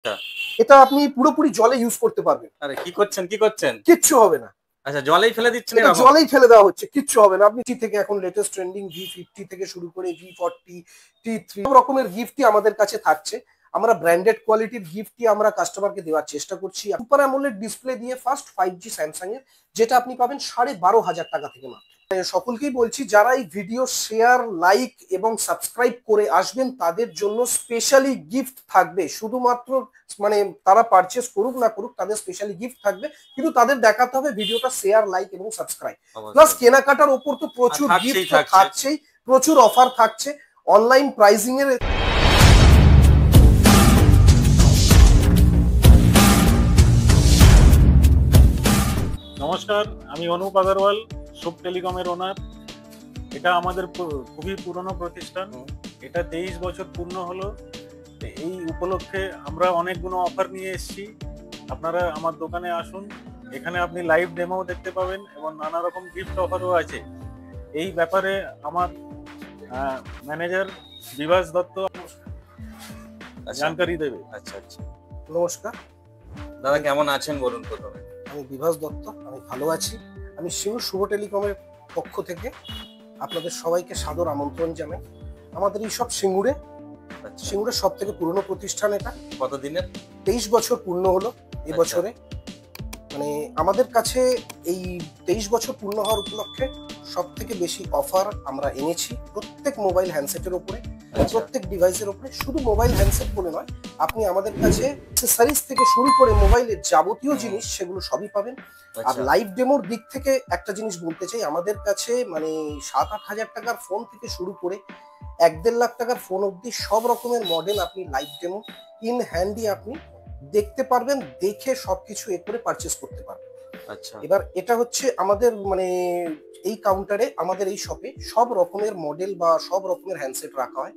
আচ্ছা। এটা আপনি পুরোপুরি জলে ইউজ করতে পারবেন। আরে কি করছেন, কি করছেন? কিচ্ছু হবে না। আচ্ছা, জলেই ফেলে দিচ্ছেন এটা এরকম? জলেই ফেলে দেওয়া হচ্ছে, কিচ্ছু হবে না। আপনি থেকে এখন লেটেস্ট ট্রেন্ডিং V50 থেকে শুরু করে V40, T3 সব রকমের গিফটই আমাদের কাছে থাকছে। আমরা ব্র্যান্ডেড কোয়ালিটির গিফটই আমরা কাস্টমারকে দেওয়ার চেষ্টা করছি। সুপার অ্যামোলেড ডিসপ্লে দিয়ে ফার্স্ট 5G স্যামসাং এর, যেটা আপনি পাবেন 12,500 টাকা থেকে মাত্র। সকলকেই বলছি, যারা এই ভিডিও শেয়ার, লাইক এবং সাবস্ক্রাইব করে আসবেন তাদের জন্য স্পেশালি গিফট থাকবে। শুধুমাত্র মানে তারা পারচেস করুক না করুক, তাদের স্পেশালি গিফট থাকবে, কিন্তু তাদের দেখাতে হবে ভিডিওটা শেয়ার, লাইক এবং সাবস্ক্রাইব। প্লাস কেনাকাটার ওপর তো প্রচুর গিফট থাকছেই, প্রচুর অফার থাকছে অনলাইন প্রাইজিং এর। নমস্কার, আমি অনুপ আগরওয়াল, শুভ টেলিকমের ওনার। এটা আমাদের খুবই পুরনো প্রতিষ্ঠান। এটা 23 বছর পূর্ণ হলো। এই উপলক্ষে আমরা অনেকগুলো অফার নিয়ে এসেছি। আপনারা আমার দোকানে আসুন, এখানে আপনি লাইভ ডেমো দেখতে পাবেন এবং নানা রকম গিফট অফারও আছে। এই ব্যাপারে আমার ম্যানেজার বিভাস দত্ত জানকারি দেবে। আচ্ছা আচ্ছা, নমস্কার দাদা, কেমন আছেন বলুন প্রথমে? আমি বিভাস দত্ত, আমি ভালো আছি। আমি সিঙ্গুর শুভ টেলিকমের পক্ষ থেকে আপনাদের সবাইকে সাদর আমন্ত্রণ জানাই। আমাদের এই সব সিঙ্গুরের সব থেকে পুরনো প্রতিষ্ঠান। এটা কতদিনের? 23 বছর পূর্ণ হলো এবছরে। মানে আমাদের কাছে এই 23 বছর পূর্ণ হওয়ার উপলক্ষে সব থেকে বেশি অফার আমরা এনেছি প্রত্যেক মোবাইল হ্যান্ডসেটের উপরে, প্রত্যেক ডিভাইসের উপরে। শুধু মোবাইল হ্যান্ডসেট বলে নয়, আপনি আমাদের কাছে অ্যাক্সেসরিজ থেকে শুরু করে মোবাইলের যাবতীয় জিনিস সেগুলো সবই পাবেন। আর লাইভ ডেমোর দিক থেকে একটা জিনিস বলতে চাই, আমাদের কাছে মানে 7-8 হাজার টাকার ফোন থেকে শুরু করে 1-1.5 লাখ টাকার ফোন অবধি সব রকমের মডেল আপনি লাইভ ডেমো ইন হ্যান্ডই আপনি দেখতে পারবেন, দেখে সবকিছু এ করে পারচেস করতে পারবেন। আচ্ছা, এবার এটা হচ্ছে আমাদের মানে এই কাউন্টারে, আমাদের এই শপে সব রকমের মডেল বা সব রকমের হ্যান্ডসেট রাখা হয়।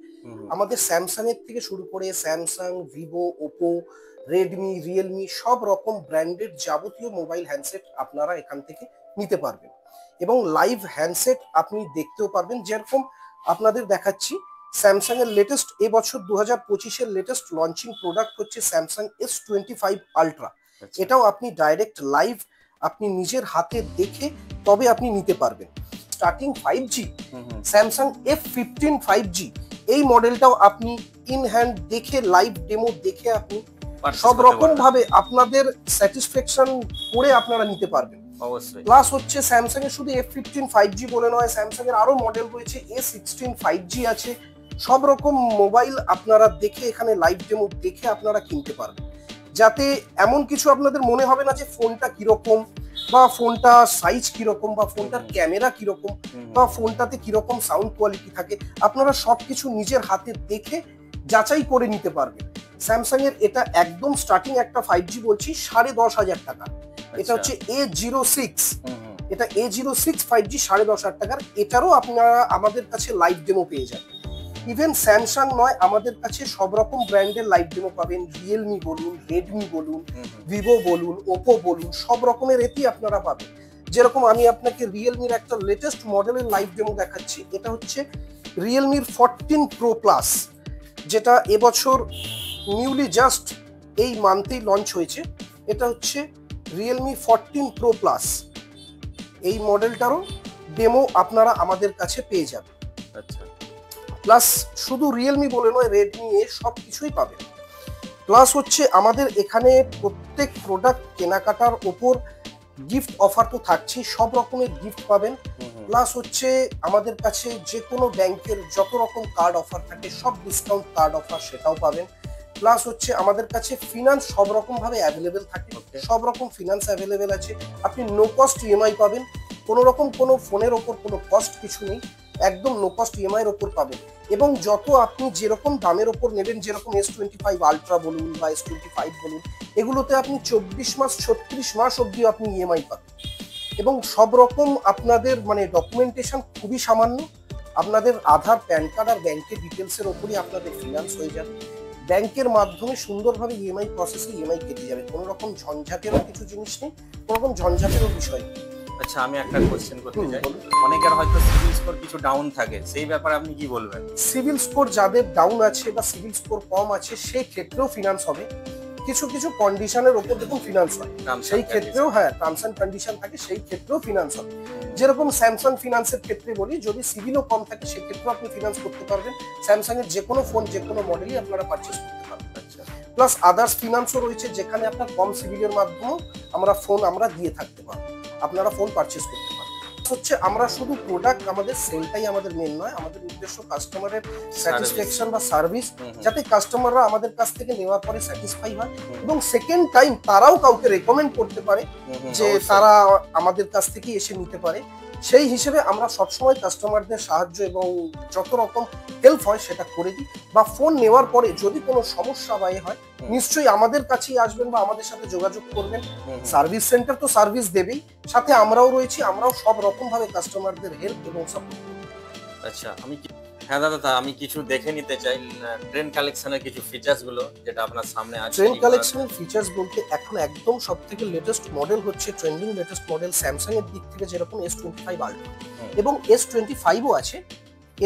আমাদের স্যামসাং এর থেকে শুরু করে Samsung, Vivo, Oppo, Redmi, Realme সব রকম ব্র্যান্ডেড যাবতীয় মোবাইল হ্যান্ডসেট আপনারা এখান থেকে নিতে পারবেন এবং লাইভ হ্যান্ডসেট আপনি দেখতেও পারবেন। যেরকম আপনাদের দেখাচ্ছি, স্যামসাং এর লেটেস্ট এবছর 2025-এর লেটেস্ট লঞ্চিং প্রোডাক্ট হচ্ছে স্যামসাং S25 আলট্রা। এটাও আপনি ডাইরেক্ট লাইভ আপনি নিজের হাতে দেখে তবে আপনি নিতে পারবেন। Starting 5G Samsung F15 5G, এই মডেলটাও আপনি ইন হ্যান্ড দেখে লাইভ ডেমো দেখে আপনি সব রকম ভাবে আপনাদের স্যাটিসফ্যাকশন করে আপনারা নিতে পারবেন। অবশ্যই। প্লাস হচ্ছে স্যামসাং এর শুধু F15 5G বলে নয়, স্যামসাং এর আরো মডেল রয়েছে, A16 5G আছে। সব রকম মোবাইল আপনারা দেখে এখানে লাইভ ডেমো দেখে আপনারা কিনতে পারবেন, যাতে এমন কিছু আপনাদের মনে হবে না যে ফোনটা কিরকম বা ফোনটা সাইজ কিরকম বা ফোনটার ক্যামেরা কিরকম বা ফোনটাতে কিরকম সাউন্ড কোয়ালিটি থাকে। আপনারা সবকিছু নিজের হাতে দেখে যাচাই করে নিতে পারবেন। স্যামসাং এর এটা একদম স্টার্টিং একটা 5G বলছি 10,500 টাকা। এটা হচ্ছে A06, এটা A06 5G 10,500 টাকার। এটারও আপনারা আমাদের কাছে লাইভ ডেমো পেয়ে যাবেন। ইভেন স্যামসাং নয়, আমাদের কাছে সব রকম ব্র্যান্ডের লাইভ ডেমো পাবেন। রিয়েলমি বলুন, রেডমি বলুন, ভিভো বলুন, ওপো বলুন, সব রকমের এতেই আপনারা পাবেন। যেরকম আমি আপনাকে রিয়েলমির একটা লেটেস্ট মডেলের লাইভ ডেমো দেখাচ্ছি। এটা হচ্ছে রিয়েলমির 14 Pro Plus, যেটা এবছর নিউলি জাস্ট এই মান্থেই লঞ্চ হয়েছে। এটা হচ্ছে রিয়েলমি 14 Pro Plus। এই মডেলটারও ডেমো আপনারা আমাদের কাছে পেয়ে যাবেন। আচ্ছা, প্লাস শুধু রিয়েলমি বলে নয়, রেডমি এ সব কিছুই পাবেন। প্লাস হচ্ছে আমাদের এখানে প্রত্যেক প্রোডাক্ট কেনাকাটার ওপর গিফট অফার তো থাকছে, সব রকমের গিফট পাবেন। প্লাস হচ্ছে আমাদের কাছে যে কোনো ব্যাংকের যত রকম কার্ড অফার থাকে সব ডিসকাউন্ট কার্ড অফার সেটাও পাবেন। প্লাস হচ্ছে আমাদের কাছে ফিনান্স সব রকম ভাবে অ্যাভেলেবেল থাকে, সব রকম ফিনান্স অ্যাভেলেবেল আছে। আপনি নো কস্ট ইএমআই পাবেন, কোনো রকম কোনো ফোনের ওপর কোনো কস্ট কিছু নেই, একদম নো কস্ট ইএমআই এর ওপর পাবেন। এবং যত আপনি যেরকম দামের ওপর নেবেন, যেরকম S25 আলট্রা বলুন বা S25 বলুন, এগুলোতে আপনি 24 মাস 36 মাস অবধি আপনি ইএমআই পাবেন। এবং সব রকম আপনাদের মানে ডকুমেন্টেশন খুবই সামান্য, আপনাদের আধার, প্যান কার্ড আর ব্যাংকের ডিটেলসের ওপরই আপনাদের ফিনান্স হয়ে যাবে। ব্যাংকের মাধ্যমে সুন্দরভাবে ইএমআই প্রসেসে ইএমআই কেটে যাবে, কোনো রকম ঝঞ্ঝাটেরও কিছু জিনিস নেই, কোনো রকম ঝঞ্ঝাটেরও বিষয় নেই। আচ্ছা, আমি একটা কোশ্চেন করতে চাই। অনেকের হয়তো সিভিল স্কোর কিছু ডাউন থাকে, সেই ব্যাপারে আপনি কি বলবেন? সিভিল স্কোর যাদের ডাউন আছে বা সিভিল স্কোর কম আছে সেই ক্ষেত্রেও ফিনান্স হবে। কিছু কিছু কন্ডিশনের উপর দেখুন ফিনান্স হয়, সেই ক্ষেত্রেও হ্যাঁ টার্মস অ্যান্ড কন্ডিশন থাকে, সেই ক্ষেত্রেও ফিনান্স হবে। যেরকম স্যামসাং ফিনান্সের ক্ষেত্রে বলি, যদি সিভিলও কম থাকে সেক্ষেত্রেও আপনি ফিনান্স করতে পারবেন। স্যামসাং এর যে কোনো ফোন যে কোনো মডেলই আপনারা পারচেস করতে পারবেন। প্লাস আদার্স ফিনান্সও রয়েছে, যেখানে আপনার কম সিভিলের মাধ্যমেও আমরা দিয়ে থাকতে পারবো, আপনারা ফোন পারচেস করতে পারবেন। হচ্ছে আমরা শুধু প্রোডাক্ট, আমাদের সেলটাই আমাদের মেন নয়, আমাদের উদ্দেশ্য কাস্টমারের স্যাটিসফ্যাকশন বা সার্ভিস, যাতে কাস্টমাররা আমাদের কাছ থেকে নেওয়ার পরে স্যাটিসফাই হয় এবং সেকেন্ড টাইম তারাও কাউকে রেকমেন্ড করতে পারে যে তারা আমাদের কাছ থেকে এসে নিতে পারে। সেই হিসেবে আমরা সবসময় কাস্টমারদের সাহায্য এবং যত রকম হেল্প হয় সেটা করে দিই। বা ফোন নেওয়ার পরে যদি কোনো সমস্যা বা হয়, নিশ্চয়ই আমাদের কাছেই আসবেন বা আমাদের সাথে যোগাযোগ করবেন। সার্ভিস সেন্টার তো সার্ভিস দেবেই, সাথে আমরাও রয়েছি, আমরাও সব রকম ভাবে কাস্টমারদের হেল্প এবং সাপোর্ট। আচ্ছা, হ্যাঁ দাদা, আমি কিছু দেখে নিতে চাই ট্রেন্ড কালেকশনের কিছু ফিচার্স গুলো যেটা আপনার সামনে আছে। ট্রেন্ড কালেকশনের ফিচার্স বলতে এখন একদম সবথেকে লেটেস্ট মডেল হচ্ছে, ট্রেন্ডিং লেটেস্ট মডেল স্যামসাং এর দিক থেকে যেরকম S25 আলট্রা এবং S25ও আছে।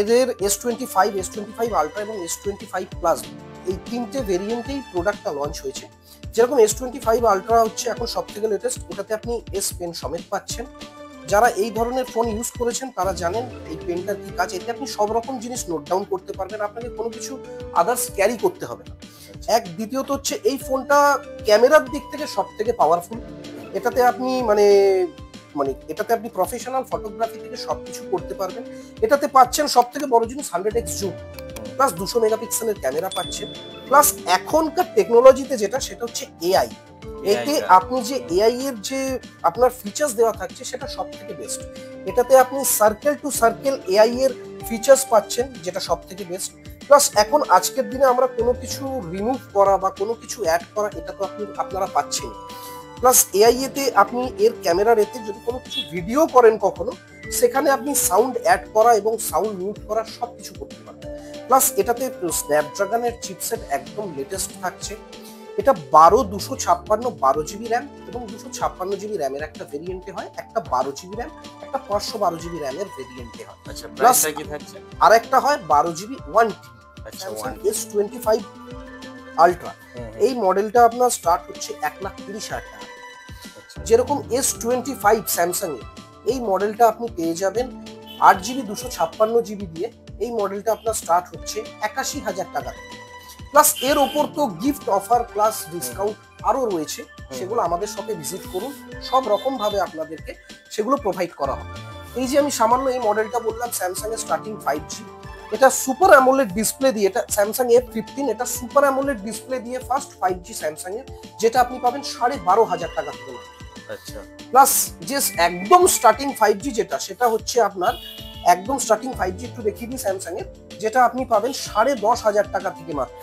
এদের S25, S25 আলট্রা এবং S25 প্লাস এই তিনটে ভেরিয়েন্টেই প্রোডাক্টটা লঞ্চ হয়েছে। যেরকম S25 আলট্রা হচ্ছে এখন সবথেকে লেটেস্ট, ওটাতে আপনি S পেন সমেত পাচ্ছেন। যারা এই ধরনের ফোন ইউজ করেছেন তারা জানেন এই পেনটার কি কাজ। এতে আপনি সব রকম জিনিস নোট ডাউন করতে পারবেন, আপনাকে কোনো কিছু আদার্স ক্যারি করতে হবে না। এক, দ্বিতীয়ত হচ্ছে এই ফোনটা ক্যামেরার দিক থেকে সব থেকে পাওয়ারফুল। এটাতে আপনি এটাতে আপনি প্রফেশনাল ফটোগ্রাফি থেকে সবকিছু করতে পারবেন। এটাতে পাচ্ছেন সব থেকে বড় জিনিস 100x জুম, প্লাস 200 মেগাপিক্সেলের ক্যামেরা পাচ্ছেন। প্লাস এখনকার টেকনোলজিতে যেটা, সেটা হচ্ছে এআই। এতে আপনি যে এআই এর যে আপনার ফিচার্স দেওয়া থাকছে সেটা সব থেকে বেস্ট। এটাতে আপনি সার্কেল টু সার্কেল এআই এর ফিচার্স পাচ্ছেন, যেটা সব থেকে বেস্ট। প্লাস এখন আজকের দিনে আমরা কোনো কিছু রিমুভ করা বা কোনো কিছু অ্যাড করা, এটা তো আপনারা পাচ্ছেন। প্লাস এআই এতে আপনি এর ক্যামেরার এতে যদি কোনো কিছু ভিডিও করেন কখনো, সেখানে আপনি সাউন্ড অ্যাড করা এবং সাউন্ড মিউট করা সবকিছু করতে পারবেন। প্লাস এটাতে স্ন্যাপড্রাগনের চিপসেট একদম লেটেস্ট থাকছে। এটা 12 জিবি র্যাম এবং 256 জিবি র্যামের একটা ভেরিয়েন্টে হয়, একটা 12 জিবি র্যাম, একটা 512 জিবি র্যামের ভেরিয়েন্টে হয়। আচ্ছা, প্রাইসটা কি থাকছে? আর একটা হয় 12 জিবি 1 টিবি। আচ্ছা, S25 আলট্রা এই মডেলটা আপনার স্টার্ট হচ্ছে 1,30,000 টাকা। যেরকম S25 স্যামসাং এর এই মডেলটা আপনি পেয়ে যাবেন 8 জিবি 256 জিবি দিয়ে। এই মডেলটা আপনার স্টার্ট হচ্ছে 81,000 টাকা। প্লাস এর ওপর তো গিফট অফার প্লাস ডিসকাউন্ট আরো রয়েছে, সেগুলো আমাদের শপে ভিজিট করুন, সব রকম ভাবে আপনাদেরকে সেগুলো প্রোভাইড করা হবে। এই যে আমি সামান্য এই মডেলটা বললাম স্যামসাং এর স্টার্টিং 5G, এটা সুপার অ্যামোলেড ডিসপ্লে দিয়ে, এটা স্যামসাং F15, এটা সুপার অ্যামোলেড ডিসপ্লে দিয়ে ফার্স্ট 5G স্যামসাং এর, যেটা আপনি পাবেন 12,500 টাকা থেকে। আচ্ছা, প্লাস যে একদম স্টার্টিং 5G যেটা, সেটা হচ্ছে আপনার একদম স্টার্টিং 5G একটু দেখিয়ে দিই স্যামসাং এর, যেটা আপনি পাবেন 10,500 টাকা থেকে মাত্র।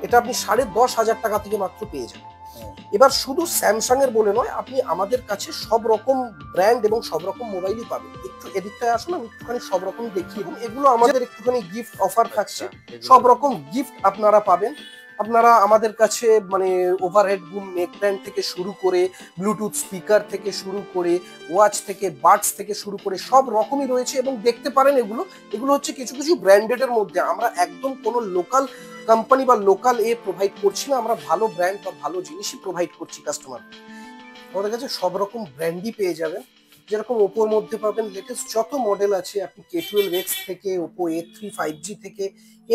এটা আপনি 10,500 টাকা থেকে মাত্র পেয়ে যাবেন। এবার শুধু স্যামসাং এর বলে নয়, আপনি আমাদের কাছে সব রকম ব্র্যান্ড এবং সব রকম মোবাইলই পাবেন। একটু এদিকটায় আসুন, আমি একটুখানি সব রকম দেখিয়ে দিই। এগুলো আমাদের একটুখানি গিফট অফার থাকছে, সব রকম গিফট আপনারা পাবেন। আপনারা আমাদের কাছে ওভারহেড বুম নেক ব্যান্ড থেকে শুরু করে, ব্লুটুথ স্পিকার থেকে শুরু করে, ওয়াচ থেকে, বাডস থেকে শুরু করে সব রকমই রয়েছে এবং দেখতে পারেন এগুলো হচ্ছে কিছু কিছু ব্র্যান্ডেড এর মধ্যে। আমরা একদম কোনো লোকাল কোম্পানি বা লোকাল প্রোভাইড করছি না, আমরা ভালো ব্র্যান্ড বা ভালো জিনিসই প্রোভাইড করছি কাস্টমার। আমাদের কাছে সব রকম ব্র্যান্ডই পেয়ে যাবেন। যেরকম ওপোর মধ্যে পাবেন লেটেস্ট যত মডেল আছে, আপনি K12X থেকে, ওপো A3 5G থেকে,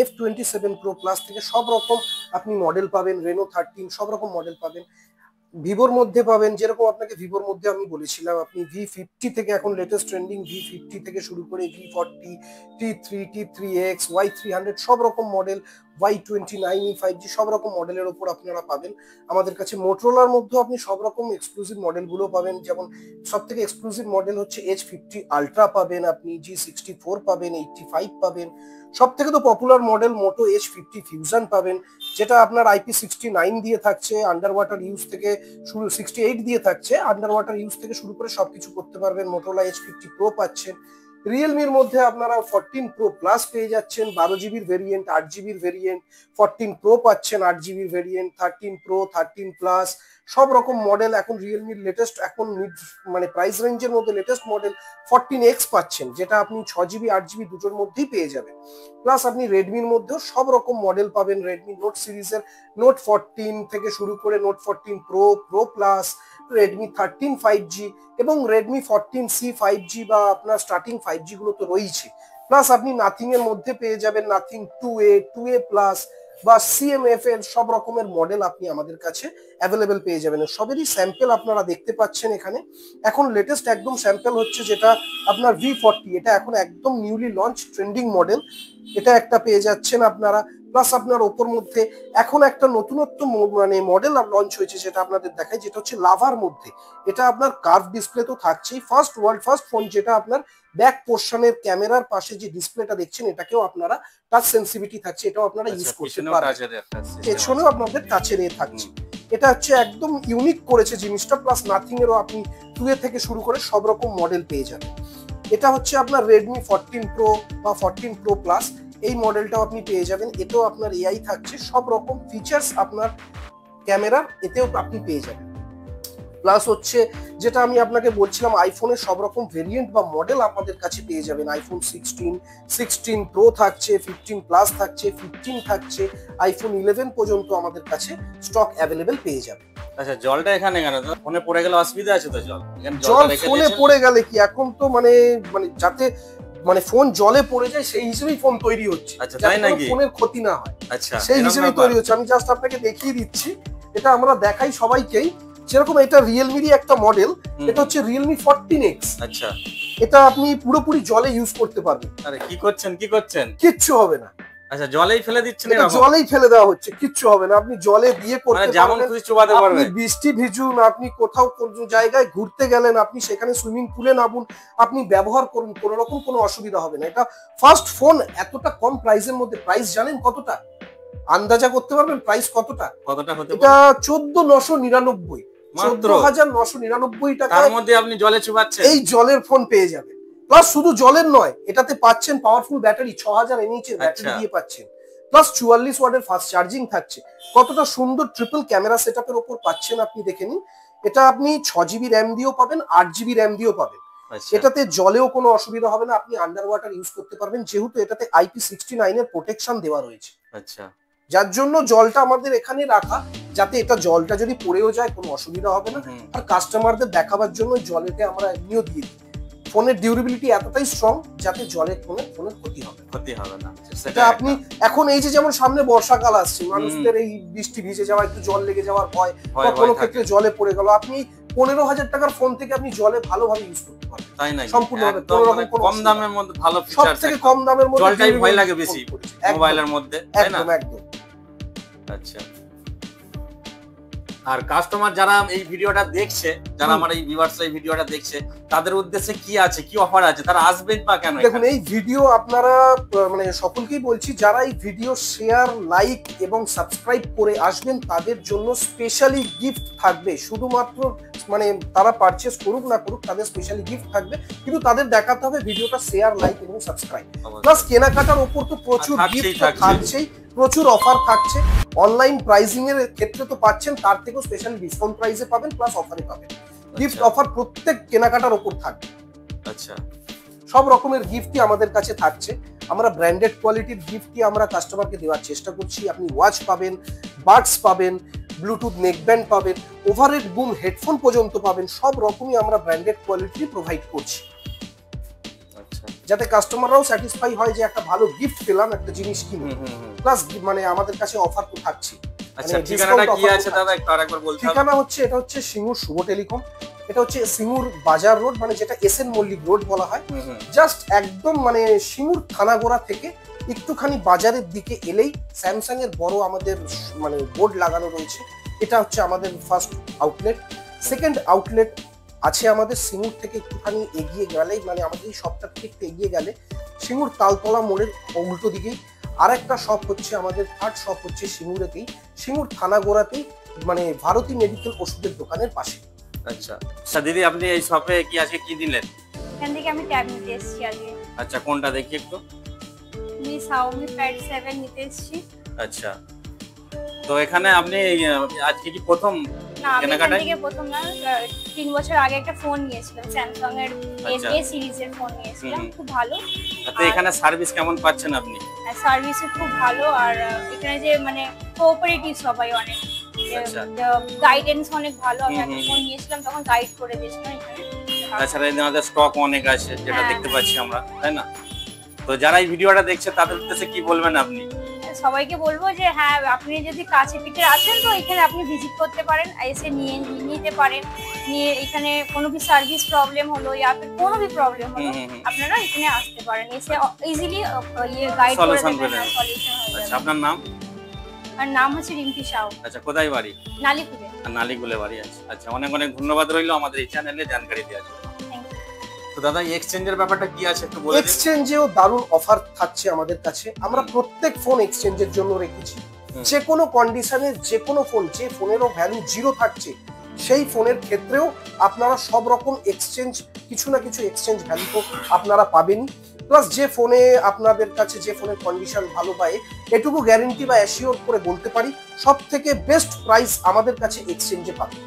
F27 Pro Plus থেকে সব রকম আপনি মডেল পাবেন। রেনো 13 সব রকম মডেল পাবেন। ভিভোর মধ্যে পাবেন, যেরকম আপনাকে ভিভোর মধ্যে আমি বলেছিলাম, আপনি V50 থেকে এখন লেটেস্ট ট্রেন্ডিং V50 থেকে শুরু করে V40, T3, T3X, Y300 সব রকম মডেল, Y29 5G সব রকম মডেলের ওপর আপনারা পাবেন আমাদের কাছে। মোটরোলার মধ্যেও আপনি সব রকম এক্সক্লুসিভ মডেলগুলো পাবেন। যেমন সব থেকে এক্সক্লুসিভ মডেল হচ্ছে H50 আলট্রা পাবেন, আপনি G64 পাবেন, 85 পাবেন। সব থেকে তো পপুলার মডেল মোটো H50 ফিউশন পাবেন, যেটা আপনার IP69 দিয়ে থাকছে, আন্ডার ওয়াটার ইউজ থেকে শুরু 68 দিয়ে থাকছে, আন্ডার ওয়াটার ইউজ থেকে শুরু করে সবকিছু করতে পারবেন। মোটোরোলা H50 Pro পাচ্ছেন। রিয়েলমির মধ্যে আপনারা 14 প্রো প্লাস পেয়ে যাচ্ছেন, 12 জিবির ভেরিয়েন্ট, 8 জিবির ভেরিয়েন্ট, 14 প্রো পাচ্ছেন 8 জিবির ভেরিয়েন্ট, 13 প্রো, 13 প্লাস, সব রকম মডেল এখন রিয়েলমির লেটেস্ট, এখন মানে প্রাইস রেঞ্জের মধ্যে লেটেস্ট মডেল 14X পাচ্ছেন, যেটা আপনি 6 জিবি 8 জিবি দুটোর মধ্যেই পেয়ে যাবেন। প্লাস আপনি রেডমির মধ্যেও সব রকম মডেল পাবেন, রেডমি নোট সিরিজের নোট 14 থেকে শুরু করে note 14 pro, pro plus, Redmi 13 5G এবং রেডমি 14C 5G বা আপনার স্টার্টিং 5G গুলো তো রয়েছে। প্লাস আপনি নাথিং এর মধ্যে পেয়ে যাবেন নাথিং 2A, 2A প্লাস বা CMF এর সব রকমের মডেল আপনি আমাদের কাছে অ্যাভেলেবেল পেয়ে যাবেন। সবেরই স্যাম্পল আপনারা দেখতে পাচ্ছেন এখানে। এখন লেটেস্ট একদম স্যাম্পল হচ্ছে যেটা আপনার V40, এটা এখন একদম নিউলি লঞ্চ ট্রেন্ডিং মডেল, এটা একটা পেয়ে যাচ্ছেন আপনারা। প্লাস আপনার ওপর মধ্যে এখন একটা নতুনত্ব মানে মডেল লঞ্চ হয়েছে, যেটা আপনাদের দেখায়, যেটা হচ্ছে লাভার মধ্যে। এটা আপনার কার্ভ ডিসপ্লে তো থাকছেই, ওয়ার্ল্ড ফার্স্ট ফোন, যেটা আপনার ব্যাক পোর্শনের ক্যামেরার পাশে যে ডিসপ্লেটা দেখছেন এটাকেও আপনারা টাচ সেন্সিটিভিটি থাকছে, এটাও আপনারা ইউজ করতে পারবেন, পেছনেও আপনাদের টাচের থাকছে। এটা হচ্ছে একদম ইউনিক করেছে জিনিসটা। প্লাস নাথিং এরও আপনি 2A থেকে শুরু করে সব রকম মডেল পেয়ে যাবেন। এটা হচ্ছে আপনার রেডমি 14 প্রো বা 14 প্রো প্লাস, এই মডেলটাও আপনি পেয়ে যাবেন। এতেও আপনার এআই থাকছে, সব রকম ফিচার্স আপনার ক্যামেরার এতেও আপনি পেয়ে যাবেন। প্লাস হচ্ছে যেটা আমি আপনাকে বলছিলাম, আইফোনের সব রকম ভেরিয়েন্ট বা মডেল আমাদের কাছে পেয়ে যাবেন। আইফোন 16 প্রো থাকছে, 15 প্লাস থাকছে, 15 থাকছে, আইফোন 11 পর্যন্ত আমাদের কাছে স্টক অ্যাভেলেবেল পেয়ে যাবে। আচ্ছা, জলটা এখানে কেন? ফোনে পড়ে গেলে অসুবিধা আছে তো? জল ফোনে পড়ে গেলে কি, এখন তো মানে যাতে মানে ফোন জলে পড়ে যায় সেই হিসেবেই ফোন তৈরি হচ্ছে, আচ্ছা তাই নাকি? ফোনের ক্ষতি না হয়, আচ্ছা সেই হিসেবেই তৈরি হচ্ছে। আমি জাস্ট আপনাকে দেখিয়ে দিচ্ছি, এটা আমরা দেখাই সবাইকেই। যেরকম এটা রিয়েলমিরই একটা মডেল, এটা হচ্ছে রিয়েলমি 14X। আচ্ছা, এটা আপনি পুরোপুরি জলে ইউজ করতে পারবেন। আরে কি করছেন? কিচ্ছু হবে না। আচ্ছা, জলেই ফেলে দিচ্ছেন? এটা জলেই ফেলে দেওয়া হচ্ছে, কিচ্ছু হবে না। আপনি জলে দিয়ে করতে মানে যেমন পারবেন, খুশি চুবাতে পারবেন। আপনি বৃষ্টি ভিজুন, আপনি কোথাও কোনো জায়গায় ঘুরতে গেলেন, আপনি সেখানে সুইমিং পুলে নামুন, আপনি ব্যবহার করুন, কোনো রকম কোনো অসুবিধা হবে না। এটা ফার্স্ট ফোন এতটা কম প্রাইসের মধ্যে। প্রাইস জানেন কতটা? আন্দাজা করতে পারবেন প্রাইস কতটা? কতটা হতে পারে? এটা 14,999, 14,999 টাকা। তার মধ্যে আপনি জলে চুবাচ্ছেন? এই জলের ফোন পেয়ে যাবেন। প্লাস শুধু জলের নয়, এটাতে পাচ্ছেন পাওয়ারফুল ব্যাটারি, 6000 mAh এর ব্যাটারি দিয়ে পাচ্ছেন। প্লাস 44 ওয়াটের ফাস্ট চার্জিং থাকছে। কতটা সুন্দর ট্রিপল ক্যামেরা সেটআপের উপর পাচ্ছেন আপনি দেখে নিন। এটা আপনি 6 জিবি র্যাম দিয়েও পাবেন, 8 জিবি র্যাম দিয়েও পাবেন। এটাতে জলেও কোনো অসুবিধা হবে না, আপনি আন্ডার ওয়াটার ইউজ করতে পারবেন, যেহেতু এটাতে IP69 এর প্রোটেকশন দেওয়া রয়েছে। আচ্ছা, যার জন্য জলটা আমাদের এখানে রাখা, যাতে এটা জলটা যদি পড়েও যায় কোনো অসুবিধা হবে না। আর কাস্টমারদের দেখাবার জন্য জলেতে আমরা এমনিও দিয়ে দিই। ফোনের ডিউরেবিলিটি এতটাই স্ট্রং যাতে জলের ফোনের ক্ষতি হবে না। এটা আপনি এখন এই যে যেমন সামনে বর্ষাকাল আসছে, মানুষদের এই বৃষ্টি ভিজে যাওয়া, একটু জল লেগে যাওয়ার ভয়, বা কোনো ক্ষেত্রে জলে পড়ে গেল, আপনি 15,000 টাকার ফোন থেকে আপনি জলে ভালোভাবে ইউজ করতে পারবেন। তাই না? সম্পূর্ণভাবে কম দামের মধ্যে ভালো ফিচার, সবথেকে কম দামের মধ্যে। জলটাই ভয় লাগে বেশি মোবাইলের মধ্যে, তাই না? একদম। আচ্ছা, আর কাস্টমার যারা এই ভিডিওটা দেখছে, যারা আমার এই ভিউয়ার্স এই ভিডিওটা দেখছে, তাদের উদ্দেশ্যে কি আছে, কি অফার আছে, তারা আসবেন বা কেন? দেখুন, এই ভিডিও আপনারা মানে সকলকেই বলছি, যারা এই ভিডিও শেয়ার, লাইক এবং সাবস্ক্রাইব করে আসবেন, তাদের জন্য স্পেশালি গিফট থাকবে। শুধুমাত্র মানে তারা পারচেজ করুক না করুক, তাদের স্পেশালি গিফট থাকবে, কিন্তু তাদের দেখাতে হবে ভিডিওটা শেয়ার, লাইক এবং সাবস্ক্রাইব। প্লাস কেনাকাটার উপর তো প্রচুর গিফট থাকছেই, প্রচুর অফার থাকছে। অনলাইন প্রাইসিং এর ক্ষেত্রে তো পাচ্ছেন, তার থেকেও স্পেশাল ডিসকাউন্ট প্রাইসে পাবেন, প্লাস অফারে পাবেন। গিফট অফার প্রত্যেক কেনাকাটার উপর থাকবে। আচ্ছা, সব রকমের গিফটই আমাদের কাছে থাকছে। আমরা ব্র্যান্ডেড কোয়ালিটির গিফটই আমরা কাস্টমারকে দেওয়ার চেষ্টা করছি। আপনি ওয়াচ পাবেন, বাডস পাবেন, ব্লুটুথ নেকব্যান্ড পাবেন, ওভারহেড বুম হেডফোন পর্যন্ত পাবেন। সব রকমই আমরা ব্র্যান্ডেড কোয়ালিটি প্রোভাইড করছি, যাতে কাস্টমাররাও স্যাটিসফাই হয় যে একটা ভালো গিফট পেলাম একটা জিনিস কিনে। প্লাস মানে আমাদের কাছে অফার তো থাকছে। আচ্ছা, ঠিকানাটা কি আছে দাদা একটু আরেকবার বলতে হবে? ঠিকানা হচ্ছে, এটা হচ্ছে সিঙ্গুর শুভ টেলিকম। এটা হচ্ছে সিঙ্গুর বাজার রোড, মানে যেটা SN মল্লিক রোড বলা হয়। জাস্ট একদম মানে সিঙ্গুর থানাগোড়া থেকে একটুখানি বাজারের দিকে এলেই স্যামসাং এর বড় আমাদের মানে বোর্ড লাগানো রয়েছে। এটা হচ্ছে আমাদের ফার্স্ট আউটলেট। সেকেন্ড আউটলেট আছে আমাদের সিঙ্গুর থেকে একটুখানি এগিয়ে গেলেই, মানে আমাদের এই শপটা থেকে একটু এগিয়ে গেলে সিঙ্গুর তালতলা মোড়ের উল্টো দিকেই আরেকটা শপ হচ্ছে আমাদের, থার্ড শপ হচ্ছে সিঙ্গুরেতেই, সিঙ্গুর থানাগোড়াতেই, মানে ভারতী মেডিকেল ওষুধের দোকানের পাশে। আচ্ছা দিদি, আপনি এই শপে কি আজকে কি দিলেন? এখান থেকে আমি ট্যাব নিতে এসেছি আজকে। আচ্ছা, কোনটা দেখি একটু। আমি Xiaomi Pad 7 নিতে এসেছি। আচ্ছা, তো এখানে আপনি আজকে কি প্রথম না, আমি এখান কেনাকাটায়? থেকে প্রথম না, 3 বছর আগে একটা ফোন নিয়েছিলাম, স্যামসাং এর আচ্ছা। A সিরিজের ফোন নিয়েছিলাম, হুম। খুব ভালো। তো এখানে সার্ভিস কেমন পাচ্ছেন আপনি? সার্ভিসও খুব ভালো, আর এখানে যে মানে কোঅপারেটিভ সবাই অনেক, আচ্ছা। গাইডেন্স অনেক ভালো। আমি হুম, একটা হুম, ফোন নিয়েছিলাম তখন গাইড করে দিয়েছিলাম এখানে। তাছাড়া এদের স্টক অনেক আছে, যেটা হ্যাঁ, দেখতে পাচ্ছি আমরা, তাই না? তো যারা এই ভিডিওটা দেখছে তাদের উদ্দেশ্যে কি বলবেন আপনি? সবাইকে বলবো যে হ্যাঁ, আপনি যদি কাছে পিঠে আছেন তো এখানে আপনি ভিজিট করতে পারেন, এসে নিতে পারেন। নিয়ে এখানে কোনো কি সার্ভিস প্রবলেম হলো ইয়া ফির কোনো কি প্রবলেম হলো, আপনারা এখানে আসতে পারেন, এসে ইজিলি গাইড করে Solution দেবেন, পেয়ে সলিউশন হয়ে আচ্ছা, যাবে। আপনার নাম? আর নাম হচ্ছে রিম্পি সাউ, আচ্ছা, কোথায় বাড়ি? নালিপুরে। আর নালিগুলে বাড়ি আছে। আচ্ছা, অনেক অনেক ধন্যবাদ রইলো আমাদের এই চ্যানেলে জানকারি দেওয়ার জন্য। Thank you. তো দাদা, এক্সচেঞ্জের ব্যাপারটা কি আছে একটু বলে দিন। এক্সচেঞ্জেও দারুণ অফার থাকছে আমাদের কাছে। আমরা প্রত্যেক ফোন এক্সচেঞ্জের জন্য রেখেছি। যে কোনো কন্ডিশনে যে কোনো ফোন, যে ফোনেরও ভ্যালু 0 থাকছে, সেই ফোনের ক্ষেত্রেও আপনারা সব রকম এক্সচেঞ্জ, কিছু না কিছু এক্সচেঞ্জ ভ্যালু তো আপনারা পাবেনই। প্লাস যে ফোনে আপনাদের কাছে যে ফোনের কন্ডিশন ভালো পায়, এটুকু গ্যারেন্টি বা অ্যাসিওর করে বলতে পারি, সব থেকে বেস্ট প্রাইস আমাদের কাছে এক্সচেঞ্জে পাবেন।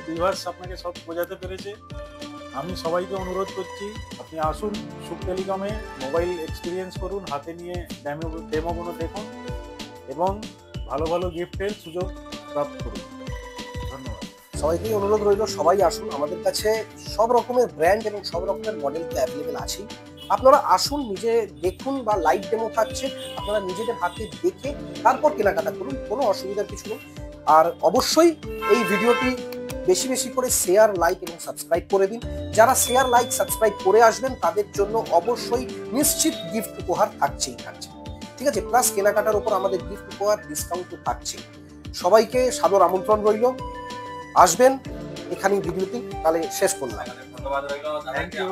ভিউয়ার্স আপনাকে সব বোঝাতে পেরেছে। আমি সবাইকে অনুরোধ করছি, আপনি আসুন শুভ টেলিকমে, মোবাইল এক্সপিরিয়েন্স করুন, হাতে নিয়ে ডেমোগুলো দেখুন এবং ভালো ভালো গিফটের সুযোগ প্রাপ্ত করুন। ধন্যবাদ। সবাইকেই অনুরোধ রইল, সবাই আসুন। আমাদের কাছে সব রকমের ব্র্যান্ড এবং সব রকমের মডেল তো অ্যাভেলেবেল আছেই। আপনারা আসুন, নিজে দেখুন, বা লাইভ ডেমো থাকছে, আপনারা নিজেদের হাতে দেখে তারপর কেনাকাটা করুন, কোনো অসুবিধার কিছু নেই। আর অবশ্যই এই ভিডিওটি বেশি বেশি করে শেয়ার, লাইক এবং সাবস্ক্রাইব করে দিন। যারা শেয়ার, লাইক, সাবস্ক্রাইব করে আসবেন তাদের জন্য অবশ্যই নিশ্চিত গিফট উপহার থাকছেই থাকছে, ঠিক আছে? প্লাস কেনাকাটার উপর আমাদের গিফট উপহার, ডিসকাউন্টও থাকছে। সবাইকে সাদর আমন্ত্রণ রইল, আসবেন। এখানেই ভিডিওটি তাহলে শেষ করলাম। ধন্যবাদ রইলো। Thank you.